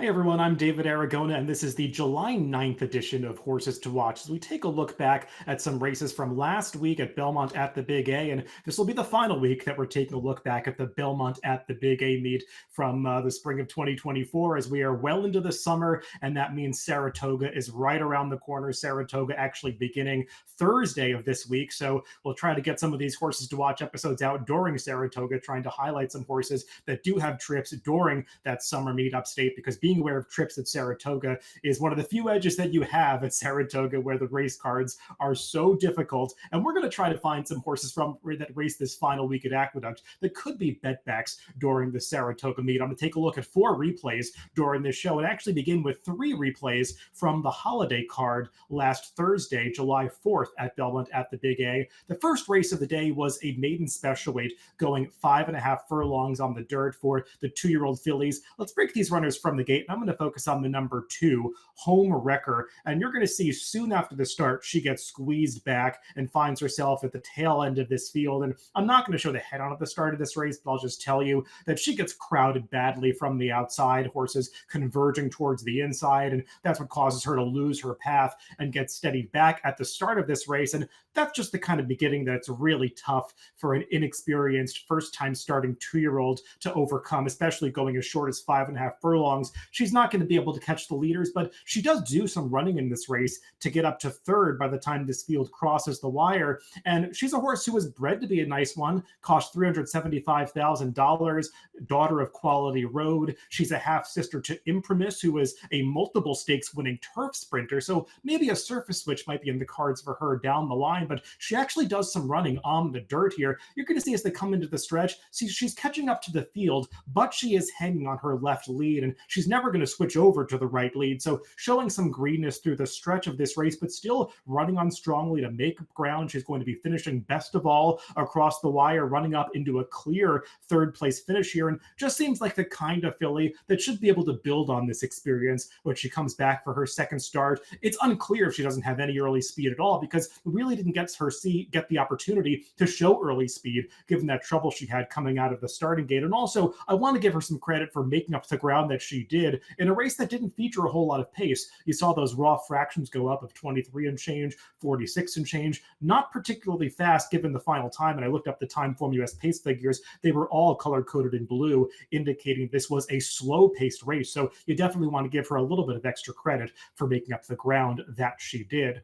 Hi everyone, I'm David Aragona, and this is the July 9th edition of Horses to Watch as we take a look back at some races from last week at Belmont at the Big A. And this will be the final week that we're taking a look back at the Belmont at the Big A meet from the spring of 2024, as we are well into the summer, and that means Saratoga is right around the corner. Saratoga actually beginning Thursday of this week. So we'll try to get some of these Horses to Watch episodes out during Saratoga, trying to highlight some horses that do have trips during that summer meet upstate, because being aware of trips at Saratoga is one of the few edges that you have at Saratoga, where the race cards are so difficult. And we're going to try to find some horses from that race this final week at Aqueduct that could be betbacks during the Saratoga meet. I'm going to take a look at 4 replays during this show and actually begin with 3 replays from the holiday card last Thursday, July 4th at Belmont at the Big A. The first race of the day was a maiden special weight going 5.5 furlongs on the dirt for the 2-year-old fillies. Let's break these runners from the gate. I'm going to focus on the number 2, Home Wrecker. And you're going to see soon after the start, she gets squeezed back and finds herself at the tail end of this field. And I'm not going to show the head on at the start of this race, but I'll just tell you that she gets crowded badly from the outside, horses converging towards the inside. And that's what causes her to lose her path and get steadied back at the start of this race. And that's just the kind of beginning that's really tough for an inexperienced, first-time starting 2-year-old to overcome, especially going as short as 5.5 furlongs. She's not going to be able to catch the leaders, but she does do some running in this race to get up to third by the time this field crosses the wire. And she's a horse who was bred to be a nice one, cost $375,000, daughter of Quality Road. She's a half-sister to Imprimis, who is a multiple stakes winning turf sprinter. So maybe a surface switch might be in the cards for her down the line, but she actually does some running on the dirt here. You're going to see as they come into the stretch, see, she's catching up to the field, but she is hanging on her left lead, and she's never going to switch over to the right lead. So showing some greenness through the stretch of this race, but still running on strongly to make up ground. She's going to be finishing best of all across the wire, running up into a clear third place finish here, and just seems like the kind of filly that should be able to build on this experience when she comes back for her second start. It's unclear if she doesn't have any early speed at all, because we really didn't get the opportunity to show early speed given that trouble she had coming out of the starting gate. And also, I want to give her some credit for making up the ground that she did in a race that didn't feature a whole lot of pace. You saw those raw fractions go up of 23 and change, 46 and change, not particularly fast given the final time. And I looked up the Timeform US pace figures. They were all color-coded in blue, indicating this was a slow-paced race. So you definitely want to give her a little bit of extra credit for making up the ground that she did.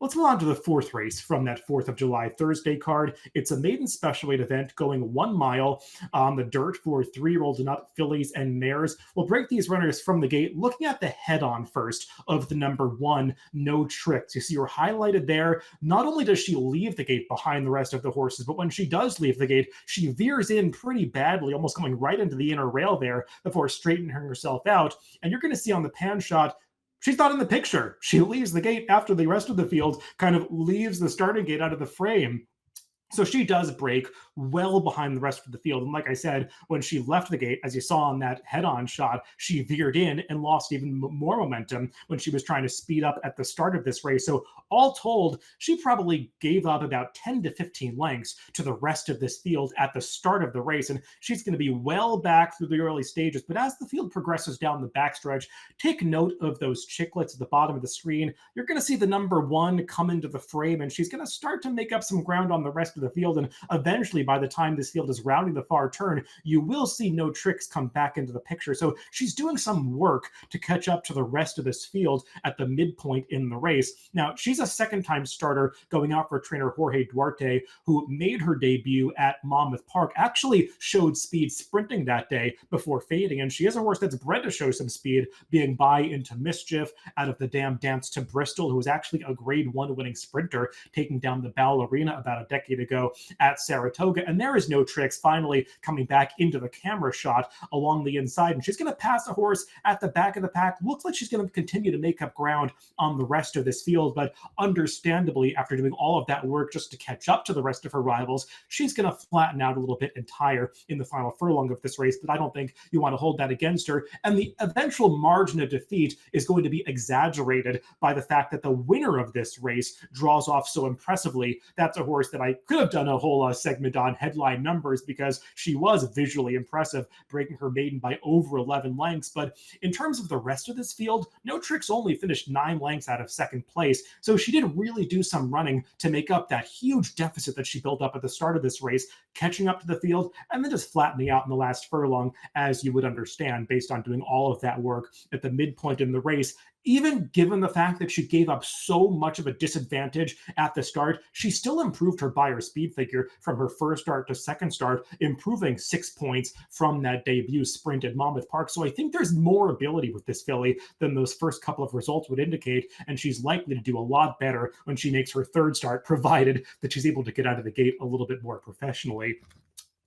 Let's move on to the 4th race from that 4th of July Thursday card. It's a maiden special weight event going 1 mile on the dirt for 3-year-old and up fillies and mares. We'll break these runners from the gate, looking at the head-on first of the number 1, No Tricks. You see her highlighted there. Not only does she leave the gate behind the rest of the horses, but when she does leave the gate, she veers in pretty badly, almost going right into the inner rail there before straightening herself out. And you're going to see on the pan shot, she's not in the picture. She leaves the gate after the rest of the field kind of leaves the starting gate out of the frame. So she does break well behind the rest of the field. And like I said, when she left the gate, as you saw on that head-on shot, she veered in and lost even more momentum when she was trying to speed up at the start of this race. So all told, she probably gave up about 10 to 15 lengths to the rest of this field at the start of the race. And she's going to be well back through the early stages. But as the field progresses down the backstretch, take note of those chiclets at the bottom of the screen. You're going to see the number 1 come into the frame, and she's going to start to make up some ground on the rest of the field. And eventually, by the time this field is rounding the far turn, you will see No Tricks come back into the picture. So she's doing some work to catch up to the rest of this field at the midpoint in the race. Now, she's a second-time starter going out for trainer Jorge Duarte, who made her debut at Monmouth Park, actually showed speed sprinting that day before fading. And she is a horse that's bred to show some speed, being by Into Mischief out of the Damn Dance to Bristol, who was actually a Grade 1 winning sprinter, taking down the Ballerina about a decade ago at Saratoga. And there is No Tricks finally coming back into the camera shot along the inside. And she's going to pass a horse at the back of the pack. Looks like she's going to continue to make up ground on the rest of this field. But understandably, after doing all of that work just to catch up to the rest of her rivals, she's going to flatten out a little bit and tire in the final furlong of this race. But I don't think you want to hold that against her. And the eventual margin of defeat is going to be exaggerated by the fact that the winner of this race draws off so impressively. That's a horse that I could could have done a whole segment on headline numbers because she was visually impressive, breaking her maiden by over 11 lengths. But in terms of the rest of this field, No Tricks only finished 9 lengths out of second place. So she did really do some running to make up that huge deficit that she built up at the start of this race, catching up to the field and then just flattening out in the last furlong, as you would understand, based on doing all of that work at the midpoint in the race. Even given the fact that she gave up so much of a disadvantage at the start, she still improved her Beyer speed figure from her first start to second start, improving 6 points from that debut sprint at Monmouth Park. So I think there's more ability with this filly than those first couple of results would indicate, and she's likely to do a lot better when she makes her third start, provided that she's able to get out of the gate a little bit more professionally.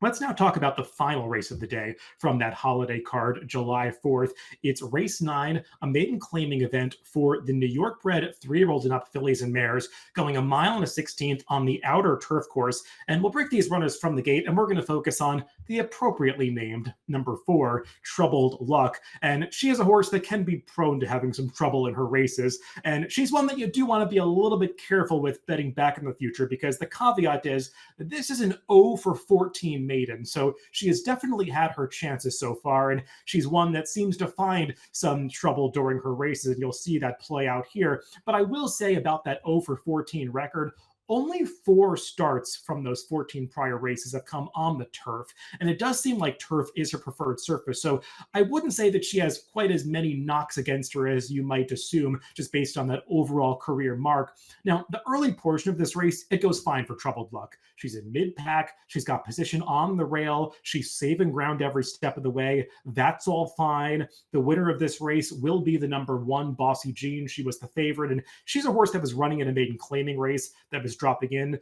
Let's now talk about the final race of the day from that holiday card, July 4th. It's race 9, a maiden claiming event for the New York bred 3-year-olds and up fillies and mares, going a mile and a 16th on the outer turf course. And we'll break these runners from the gate, and we're going to focus on the appropriately named number 4, Troubled Luck. And she is a horse that can be prone to having some trouble in her races. And she's one that you do want to be a little bit careful with betting back in the future, because the caveat is that this is an 0 for 14 maiden. So she has definitely had her chances so far, and she's one that seems to find some trouble during her races, and you'll see that play out here. But I will say about that 0 for 14 record, only 4 starts from those 14 prior races have come on the turf. And it does seem like turf is her preferred surface. So I wouldn't say that she has quite as many knocks against her as you might assume, just based on that overall career mark. Now, the early portion of this race, it goes fine for Troubled Luck. She's in mid-pack. She's got position on the rail. She's saving ground every step of the way. That's all fine. The winner of this race will be the number 1, Bossy Jean. She was the favorite, and she's a horse that was running in a maiden claiming race that was dropping in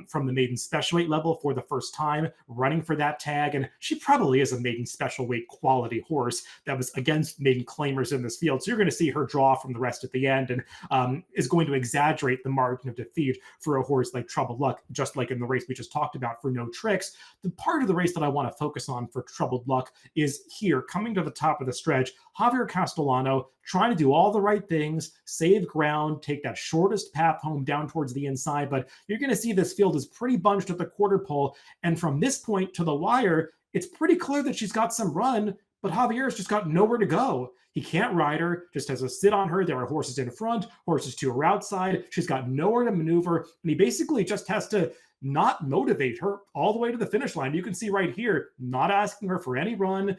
from the maiden special weight level for the first time, running for that tag. And she probably is a maiden special weight quality horse that was against maiden claimers in this field. So you're going to see her draw from the rest at the end, and is going to exaggerate the margin of defeat for a horse like Troubled Luck, just like in the race we just talked about for No Tricks. The part of the race that I want to focus on for Troubled Luck is here, coming to the top of the stretch. Javier Castellano trying to do all the right things, save ground, take that shortest path home down towards the inside. But you're going to see this field is pretty bunched at the quarter pole. And from this point to the wire, it's pretty clear that she's got some run, but Javier's just got nowhere to go. He can't ride her, just has to sit on her. There are horses in front, horses to her outside. She's got nowhere to maneuver, and he basically just has to not motivate her all the way to the finish line. You can see right here, not asking her for any run,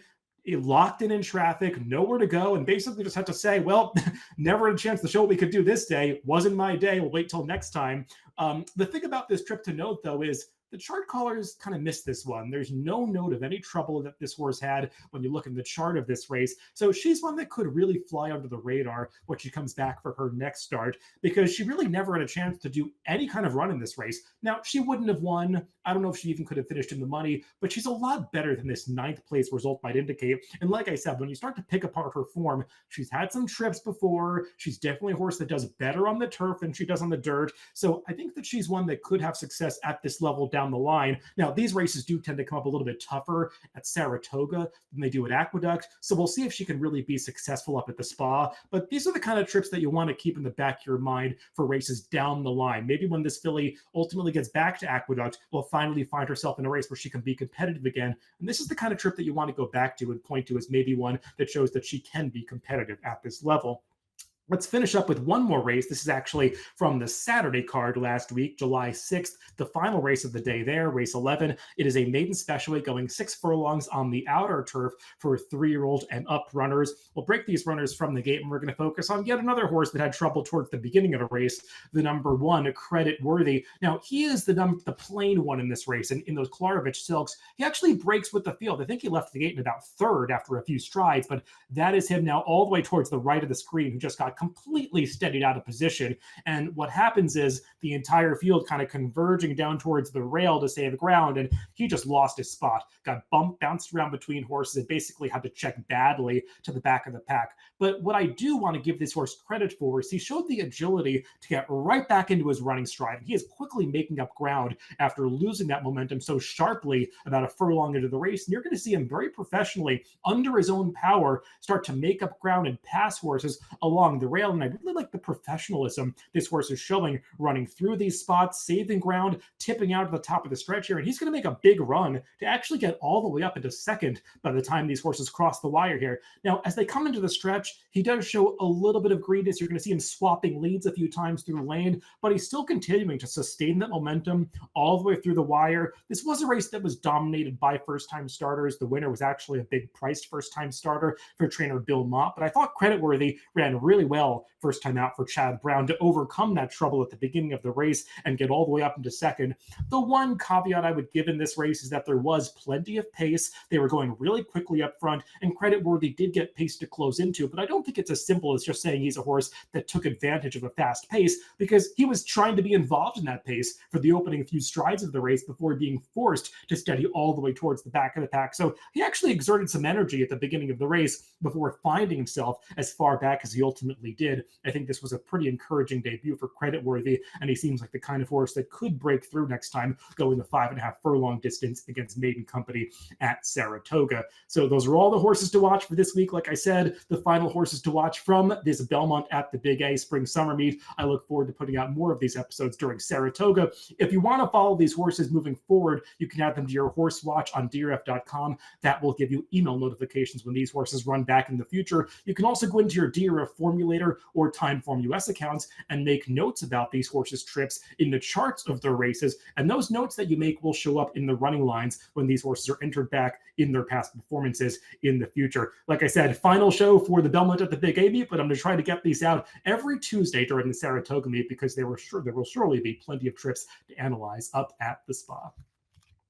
locked in traffic, nowhere to go, and basically just had to say, well, never had a chance to show what we could do this day. Wasn't my day. We'll wait till next time. The thing about this trip to note, though, is the chart callers kind of missed this one. There's no note of any trouble that this horse had when you look in the chart of this race. So she's one that could really fly under the radar when she comes back for her next start, because she really never had a chance to do any kind of run in this race. Now, she wouldn't have won. I don't know if she even could have finished in the money, but she's a lot better than this 9th place result might indicate. And like I said, when you start to pick apart her form, she's had some trips before. She's definitely a horse that does better on the turf than she does on the dirt. So I think that she's one that could have success at this level down the line. Now, these races do tend to come up a little bit tougher at Saratoga than they do at Aqueduct. So we'll see if she can really be successful up at the Spa. But these are the kind of trips that you want to keep in the back of your mind for races down the line. Maybe when this filly ultimately gets back to Aqueduct, we'll finally find herself in a race where she can be competitive again. And this is the kind of trip that you want to go back to and point to as maybe one that shows that she can be competitive at this level. Let's finish up with one more race. This is actually from the Saturday card last week, July 6th, the final race of the day there, race 11. It is a maiden special weight going 6 furlongs on the outer turf for 3-year-old and up runners. We'll break these runners from the gate, and we're going to focus on yet another horse that had trouble towards the beginning of the race, the number 1, Creditworthy. Now, he is the plain one in this race, and in those Klarovich silks, he actually breaks with the field. I think he left the gate in about 3rd after a few strides, but that is him now all the way towards the right of the screen, who just got completely steadied out of position. And what happens is the entire field kind of converging down towards the rail to save ground, and he just lost his spot, got bumped, bounced around between horses, and basically had to check badly to the back of the pack. But what I do want to give this horse credit for is he showed the agility to get right back into his running stride. He is quickly making up ground after losing that momentum so sharply about a furlong into the race. And you're going to see him very professionally, under his own power, start to make up ground and pass horses along the the rail, and I really like the professionalism this horse is showing, running through these spots, saving ground, tipping out at the top of the stretch here, and he's going to make a big run to actually get all the way up into second by the time these horses cross the wire here. Now, as they come into the stretch, he does show a little bit of greediness. You're going to see him swapping leads a few times through the lane, but he's still continuing to sustain that momentum all the way through the wire. This was a race that was dominated by first-time starters. The winner was actually a big priced first-time starter for trainer Belmont, but I thought Creditworthy ran really well first time out for Chad Brown to overcome that trouble at the beginning of the race and get all the way up into second. The one caveat I would give in this race is that there was plenty of pace. They were going really quickly up front, and Creditworthy did get pace to close into, but I don't think it's as simple as just saying he's a horse that took advantage of a fast pace, because he was trying to be involved in that pace for the opening few strides of the race before being forced to steady all the way towards the back of the pack. So he actually exerted some energy at the beginning of the race before finding himself as far back as he ultimately did. I think this was a pretty encouraging debut for Creditworthy, and he seems like the kind of horse that could break through next time, going the 5.5 furlong distance against Maiden Company at Saratoga. So those are all the horses to watch for this week. Like I said, the final horses to watch from this Belmont at the Big A Spring Summer Meet. I look forward to putting out more of these episodes during Saratoga. If you want to follow these horses moving forward, you can add them to your horse watch on DRF.com. That will give you email notifications when these horses run back in the future. You can also go into your DRF Formulator or Timeform US accounts and make notes about these horses' trips in the charts of their races, and those notes that you make will show up in the running lines when these horses are entered back in their past performances in the future. Like I said, final show for the Belmont at the Big A Meet, but I'm going to try to get these out every Tuesday during the Saratoga Meet, because there will surely be plenty of trips to analyze up at the spa.